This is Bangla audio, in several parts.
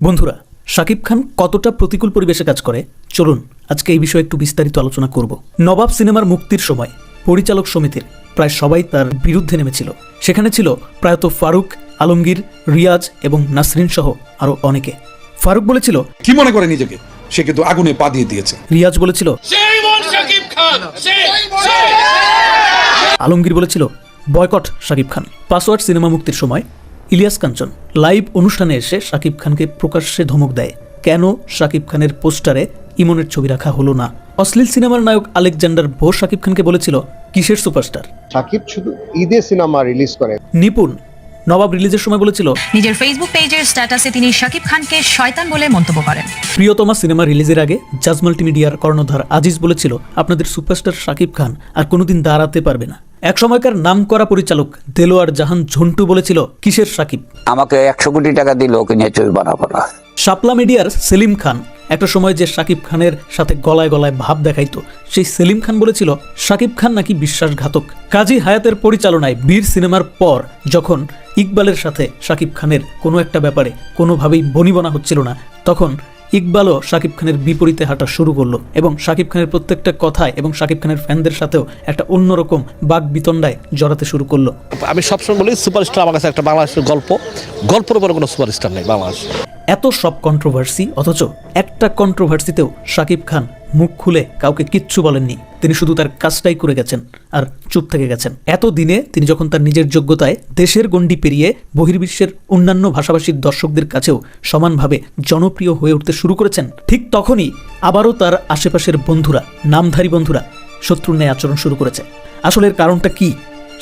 বন্ধুরা, শাকিব খান কতটা প্রতিকূল পরিবেশে কাজ করে চলুন আজকে এই বিষয়ে একটু বিস্তারিত আলোচনা করব। নবাব সিনেমার মুক্তির সময় পরিচালক সমিতির প্রায় সবাই তার বিরুদ্ধে নেমেছিল। সেখানে ছিল প্রায়ত ফারুক, আলমগীর, রিয়াজ এবং নাসরিন সহ আরো অনেকে। ফারুক বলেছিল, কি মনে করে নিজেকে, সে কিন্তু আগুনে পা দিয়ে দিয়েছে। রিয়াজ বলেছিল, আলমগীর বলেছিল boycott Shakib Khan. Password cinema মুক্তির সময় ইলিয়াস কাঞ্চন লাইভ অনুষ্ঠানে এসে শাকিব খানকে প্রকাশ্যে ধমক দেয়, কেন শাকিব খানের পোস্টারে ইমনের ছবি রাখা হলো না। অশ্লীল সিনেমার নায়ক আলেকজান্ডার বোস শাকিব খানকে বলেছিল, কিসের সুপারস্টার, শাকিব শুধু ঈদে সিনেমা রিলিজ করে। নিপুণ নবাব রিলিজের সময় বলেছিল, নিজের ফেসবুক পেজের স্ট্যাটাসে তিনি শাকিব খানকে শয়তান বলে মন্তব্য করেন। প্রিয়তমা সিনেমা রিলিজের আগে জাজ মাল্টিমিডিয়ার কর্ণধার আজিজ বলেছিল, আপনাদের সুপারস্টার শাকিব খান আর কোনোদিন দাঁড়াতে পারবে না। এক সময়কার নামকরা পরিচালক দেলোয়ার জাহান ঝন্টু বলেছিল, কিসের শাকিব, আমাকে 100 কোটি টাকা দিল ওকে নিয়ে ছবি বানাবো না। শাপলা মিডিয়ার সেলিম খান একটা সময় যে শাকিব খানের সাথে গলায় গলায় ভাব দেখাইতো, সেই সেলিম খান বলেছিল শাকিব খান নাকি বিশ্বাসঘাতক। কাজী হায়াতের পরিচালনায় বীর সিনেমার পর যখন ইকবালের সাথে শাকিব খানের কোনো একটা ব্যাপারে কোনোভাবেই বনিবনা হচ্ছিল না, তখন ইকবালও শাকিব খানের বিপরীতে হাঁটা শুরু করলো এবং শাকিব খানের প্রত্যেকটা কথায় এবং শাকিব খানের ফ্যানদের সাথেও একটা অন্যরকম বাক বিতণ্ডায় জড়াতে শুরু করলো। আমি সবসময় বলি সুপারস্টার আমার কাছে একটা বাংলাদেশের গল্পের উপরে কোনো সুপারস্টার নেই বাংলাদেশ। এত সব কন্ট্রোভার্সি, অথচ একটা কন্ট্রোভার্সিতেও শাকিব খান মুখ খুলে কাউকে কিচ্ছু বলেননি। তিনি শুধু তার কাজটাই করে গেছেন আর চুপ থেকে গেছেন। এত দিনে তিনি যখন তার নিজের যোগ্যতায় দেশের গণ্ডি পেরিয়ে বহির্বিশ্বের অন্যান্য ভাষাভাষীর দর্শকদের কাছেও সমানভাবে জনপ্রিয় হয়ে উঠতে শুরু করেছেন, ঠিক তখনই আবারও তার আশেপাশের বন্ধুরা, নামধারী বন্ধুরা শত্রুর ন্যায় আচরণ শুরু করেছে। আসলে এর কারণটা কি?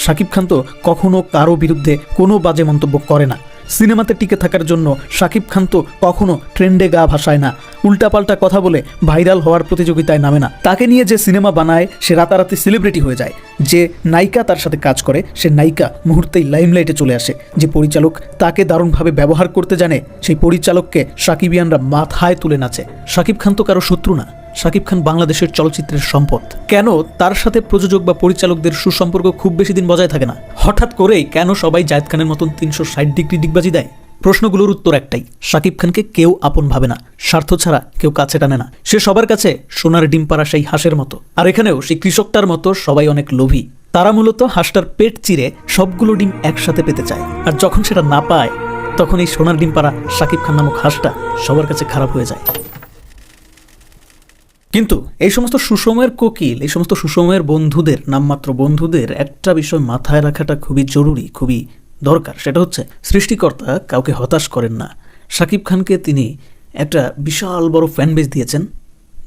শাকিব খান তো কখনো কারো বিরুদ্ধে কোনো বাজে মন্তব্য করে না। সিনেমাতে টিকে থাকার জন্য শাকিব খান তো কখনো ট্রেন্ডে গা ভাসায় না, উল্টাপাল্টা কথা বলে ভাইরাল হওয়ার প্রতিযোগিতায় নামে না। তাকে নিয়ে যে সিনেমা বানায় সে রাতারাতি সেলিব্রিটি হয়ে যায়। যে নায়িকা তার সাথে কাজ করে সে নায়িকা মুহূর্তেই লাইমলাইটে চলে আসে। যে পরিচালক তাকে দারুণভাবে ব্যবহার করতে জানে সেই পরিচালককে শাকিবিয়ানরা মাথায় তুলে নাচে। শাকিব খান তো কারো শত্রু না, শাকিব খান বাংলাদেশের চলচ্চিত্রের সম্পদ। কেন তার সাথে প্রযোজক বা পরিচালকদের সুসম্পর্ক খুব বেশি দিন বজায় থাকে না? হঠাৎ করেই কেন সবাই জায়েদ খানের মতন 360 ডিগ্রি ডিগবাজি দেয়? প্রশ্নগুলোর উত্তর একটাই, শাকিব খানকে কেউ আপন ভাবে না, স্বার্থ ছাড়া কেউ কাছে টানে না। সে সবার কাছে সোনার ডিম পাড়া সেই হাঁসের মতো। আর এখানেও সেই কৃষকটার মতো সবাই অনেক লোভী। তারা মূলত হাঁসটার পেট চিরে সবগুলো ডিম একসাথে পেতে চায়, আর যখন সেটা না পায় তখন এই সোনার ডিম পাড়া শাকিব খান নামক হাঁসটা সবার কাছে খারাপ হয়ে যায়। কিন্তু এই সমস্ত সুসময়ের কোকিল, এই সমস্ত সুসময়ের বন্ধুদের, নামমাত্র বন্ধুদের একটা বিষয় মাথায় রাখাটা খুবই জরুরি, খুবই দরকার। সেটা হচ্ছে, সৃষ্টিকর্তা কাউকে হতাশ করেন না। শাকিব খানকে তিনি একটা বিশাল বড় ফ্যান বেস দিয়েছেন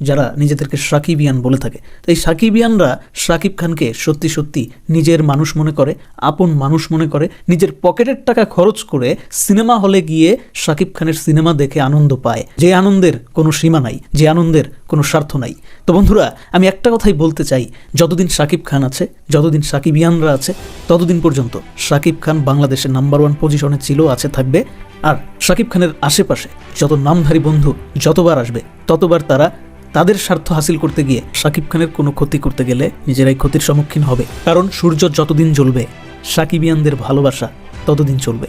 যারা নিজেদেরকে সাকিবিয়ান বলে থাকে। তো এই সাকিবিয়ানরা শাকিব খানকে সত্যি সত্যি নিজের মানুষ মনে করে, আপন মানুষ মনে করে, নিজের পকেটের টাকা খরচ করে সিনেমা হলে গিয়ে শাকিব খানের সিনেমা দেখে আনন্দ পায়, যে আনন্দের কোনো সীমা নাই, যে আনন্দের কোনো স্বার্থ নাই। তো বন্ধুরা, আমি একটা কথাই বলতে চাই, যতদিন শাকিব খান আছে, যতদিন সাকিবিয়ানরা আছে, ততদিন পর্যন্ত শাকিব খান বাংলাদেশের নাম্বার 1 পজিশনে ছিল, আছে, থাকবে। আর শাকিব খানের আশেপাশে যত নামধারী বন্ধু যতবার আসবে, ততবার তারা তাদের স্বার্থ হাসিল করতে গিয়ে শাকিব খানের কোনো ক্ষতি করতে গেলে নিজেরাই ক্ষতির সম্মুখীন হবে। কারণ সূর্য যতদিন জ্বলবে, সাকিবিয়ানদের ভালোবাসা ততদিন চলবে।